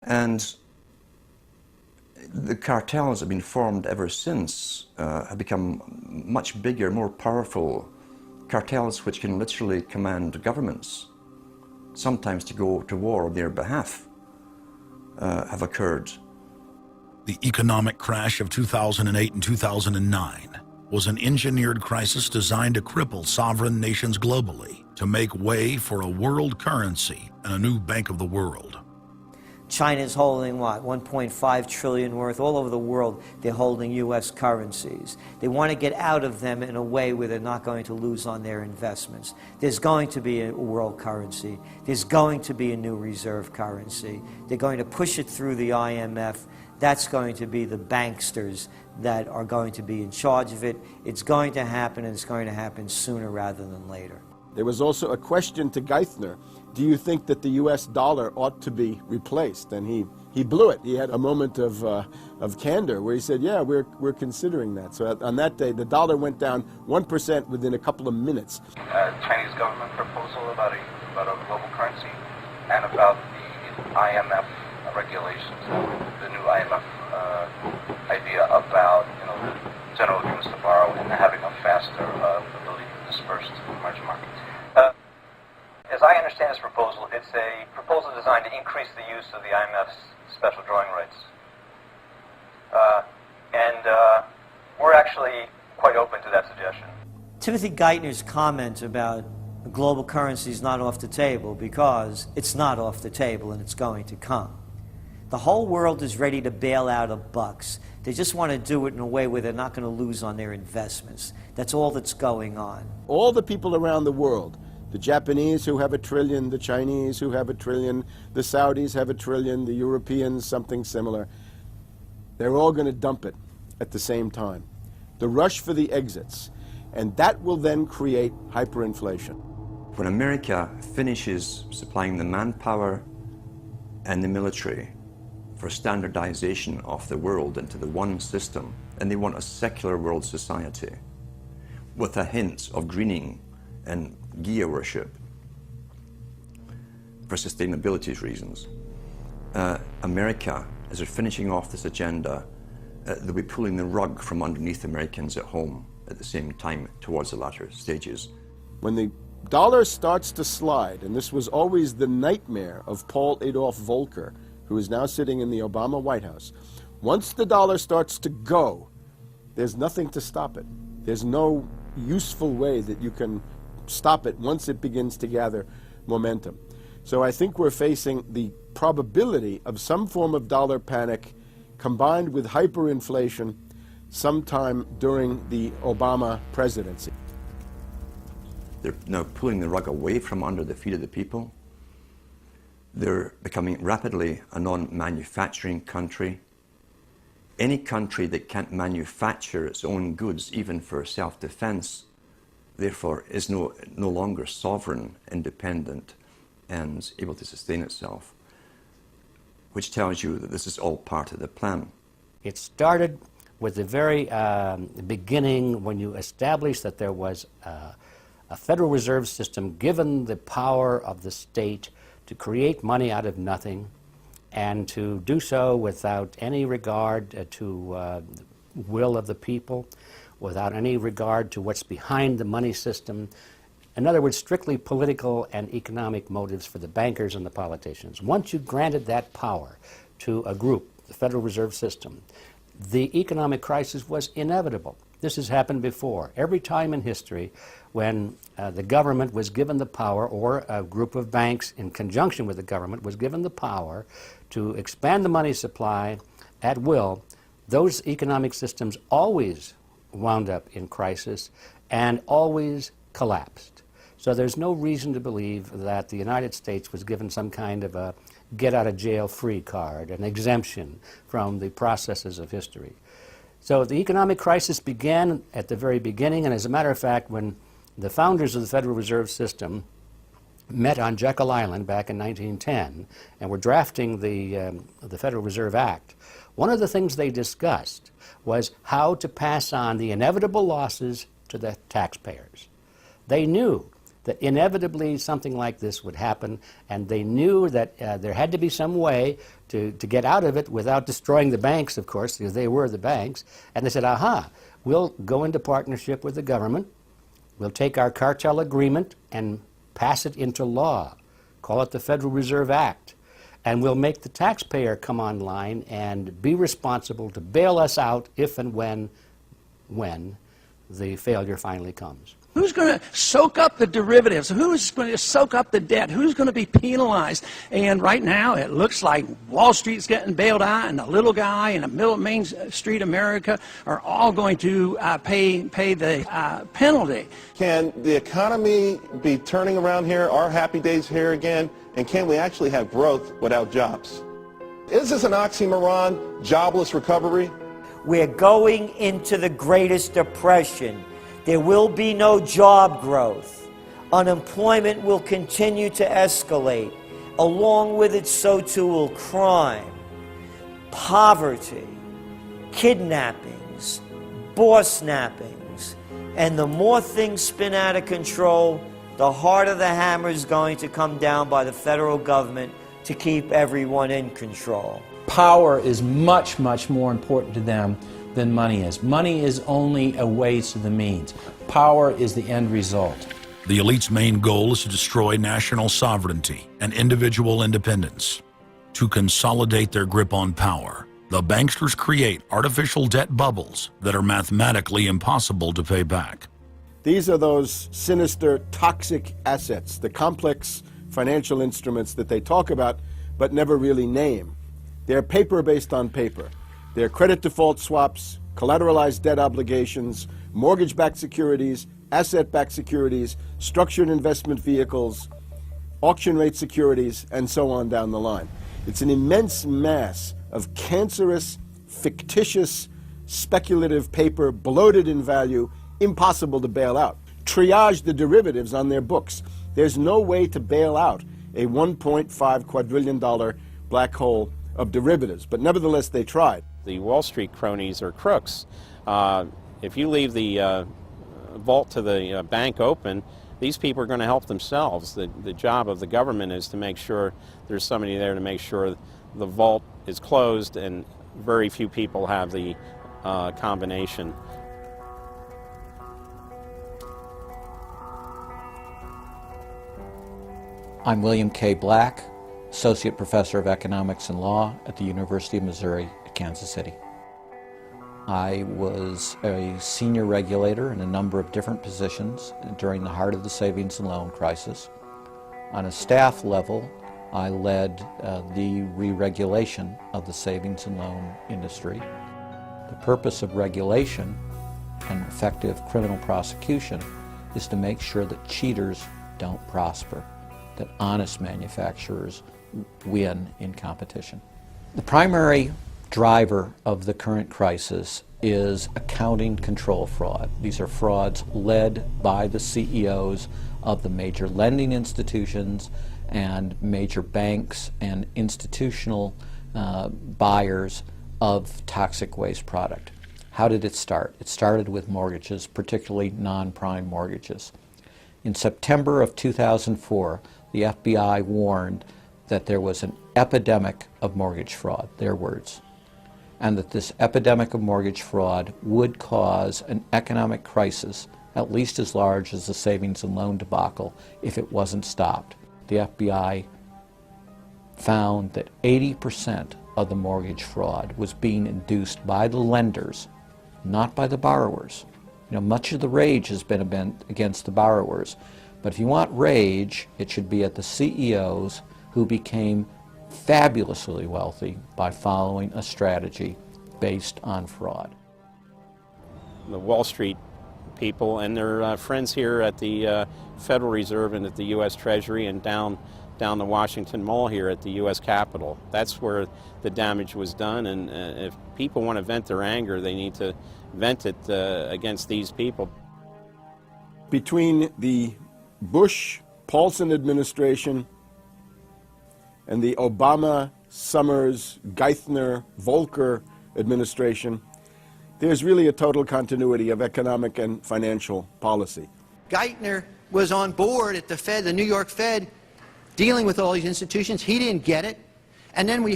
And the cartels have been formed ever since, have become much bigger, more powerful cartels which can literally command governments, sometimes to go to war on their behalf, have occurred. The economic crash of 2008 and 2009 was an engineered crisis designed to cripple sovereign nations globally to make way for a world currency and a new Bank of the World. China's holding, what, 1.5 trillion worth. All over the world, they're holding U.S. currencies. They want to get out of them in a way where they're not going to lose on their investments. There's going to be a world currency. There's going to be a new reserve currency. They're going to push it through the IMF. That's going to be the banksters that are going to be in charge of it. It's going to happen, and it's going to happen sooner rather than later. There was also a question to Geithner. Do you think that the U.S. dollar ought to be replaced? And he blew it. He had a moment of candor where he said, yeah, we're considering that. So on that day, the dollar went down 1% within a couple of minutes. Chinese government proposal about a global currency and about the IMF regulations, the new IMF idea about the general agreements to borrow and having a faster ability to disperse to the emerging market. As I understand this proposal, it's a proposal designed to increase the use of the IMF's special drawing rights. We're actually quite open to that suggestion. Timothy Geithner's comment about global currency is not off the table because it's not off the table and it's going to come. The whole world is ready to bail out of bucks. They just want to do it in a way where they're not going to lose on their investments. That's all that's going on. All the people around the world, the Japanese who have $1 trillion, the Chinese who have $1 trillion, the Saudis have $1 trillion, the Europeans something similar, they're all going to dump it at the same time. The rush for the exits. And that will then create hyperinflation. When America finishes supplying the manpower and the military for standardization of the world into the one system, and they want a secular world society with a hint of greening and Gia worship for sustainability reasons. America, as they're finishing off this agenda, they'll be pulling the rug from underneath Americans at home at the same time towards the latter stages. When the dollar starts to slide, and this was always the nightmare of Paul Adolph Volcker, who is now sitting in the Obama White House, once the dollar starts to go, there's nothing to stop it. There's no useful way that you can stop it once it begins to gather momentum. So I think we're facing the probability of some form of dollar panic combined with hyperinflation sometime during the Obama presidency. They're now pulling the rug away from under the feet of the people. They're becoming rapidly a non-manufacturing country. Any country that can't manufacture its own goods, even for self-defense, therefore is no longer sovereign, independent, and able to sustain itself, which tells you that this is all part of the plan. It started with the very beginning when you established that there was a Federal Reserve System given the power of the state to create money out of nothing and to do so without any regard to will of the people, without any regard to what's behind the money system. In other words, strictly political and economic motives for the bankers and the politicians. Once you granted that power to a group, the Federal Reserve System, the economic crisis was inevitable. This has happened before. Every time in history when the government was given the power, or a group of banks in conjunction with the government was given the power to expand the money supply at will, those economic systems always wound up in crisis and always collapsed. So there's no reason to believe that the United States was given some kind of a get-out-of-jail-free card, an exemption from the processes of history. So the economic crisis began at the very beginning, and as a matter of fact, when the founders of the Federal Reserve System met on Jekyll Island back in 1910 and were drafting the Federal Reserve Act, one of the things they discussed was how to pass on the inevitable losses to the taxpayers. They knew that inevitably something like this would happen, and they knew that there had to be some way to get out of it without destroying the banks, of course, because they were the banks. And they said, aha, we'll go into partnership with the government. We'll take our cartel agreement and pass it into law. Call it the Federal Reserve Act. And we'll make the taxpayer come online and be responsible to bail us out if and when the failure finally comes. Who's going to soak up the derivatives? Who's going to soak up the debt? Who's going to be penalized? And right now it looks like Wall Street's getting bailed out, and the little guy and the middle of Main Street America are all going to pay the penalty. Can the economy be turning around here? Are happy days here again? And can we actually have growth without jobs? Is this an oxymoron, jobless recovery? We're going into the greatest depression. There will be no job growth. Unemployment will continue to escalate. Along with it, so too will crime, poverty, kidnappings, boss snappings. And the more things spin out of control, the harder the hammer is going to come down by the federal government to keep everyone in control. Power is much, much more important to them than money is. Money is only a ways to the means. Power is the end result. The elite's main goal is to destroy national sovereignty and individual independence. To consolidate their grip on power, the banksters create artificial debt bubbles that are mathematically impossible to pay back. These are those sinister, toxic assets, the complex financial instruments that they talk about but never really name. They're paper based on paper. They're credit default swaps, collateralized debt obligations, mortgage-backed securities, asset-backed securities, structured investment vehicles, auction rate securities, and so on down the line. It's an immense mass of cancerous, fictitious, speculative paper, bloated in value, impossible to bail out. Triage the derivatives on their books. There's no way to bail out a $1.5 quadrillion black hole of derivatives, but nevertheless they tried. The Wall Street cronies are crooks. If you leave the vault to the bank open, these people are going to help themselves. The job of the government is to make sure there's somebody there to make sure the vault is closed, and very few people have the combination. I'm William K. Black, Associate Professor of Economics and Law at the University of Missouri at Kansas City. I was a senior regulator in a number of different positions during the heart of the savings and loan crisis. On a staff level, I led the re-regulation of the savings and loan industry. The purpose of regulation and effective criminal prosecution is to make sure that cheaters don't prosper, that honest manufacturers win in competition. The primary driver of the current crisis is accounting control fraud. These are frauds led by the CEOs of the major lending institutions and major banks and institutional buyers of toxic waste product. How did it start? It started with mortgages, particularly non-prime mortgages. In September of 2004, the FBI warned that there was an epidemic of mortgage fraud, their words, and that this epidemic of mortgage fraud would cause an economic crisis at least as large as the savings and loan debacle if it wasn't stopped. The FBI found that 80% of the mortgage fraud was being induced by the lenders, not by the borrowers. You know, much of the rage has been against the borrowers, but if you want rage, it should be at the CEOs who became fabulously wealthy by following a strategy based on fraud. The Wall Street people and their friends here at the Federal Reserve and at the U.S. Treasury and down the Washington Mall here at the U.S. Capitol. That's where the damage was done, and if people want to vent their anger, they need to vent it against these people. Between the Bush-Paulson administration and the Obama, Summers, Geithner, Volcker administration, there's really a total continuity of economic and financial policy. Geithner was on board at the Fed, the New York Fed, dealing with all these institutions. He didn't get it. And then we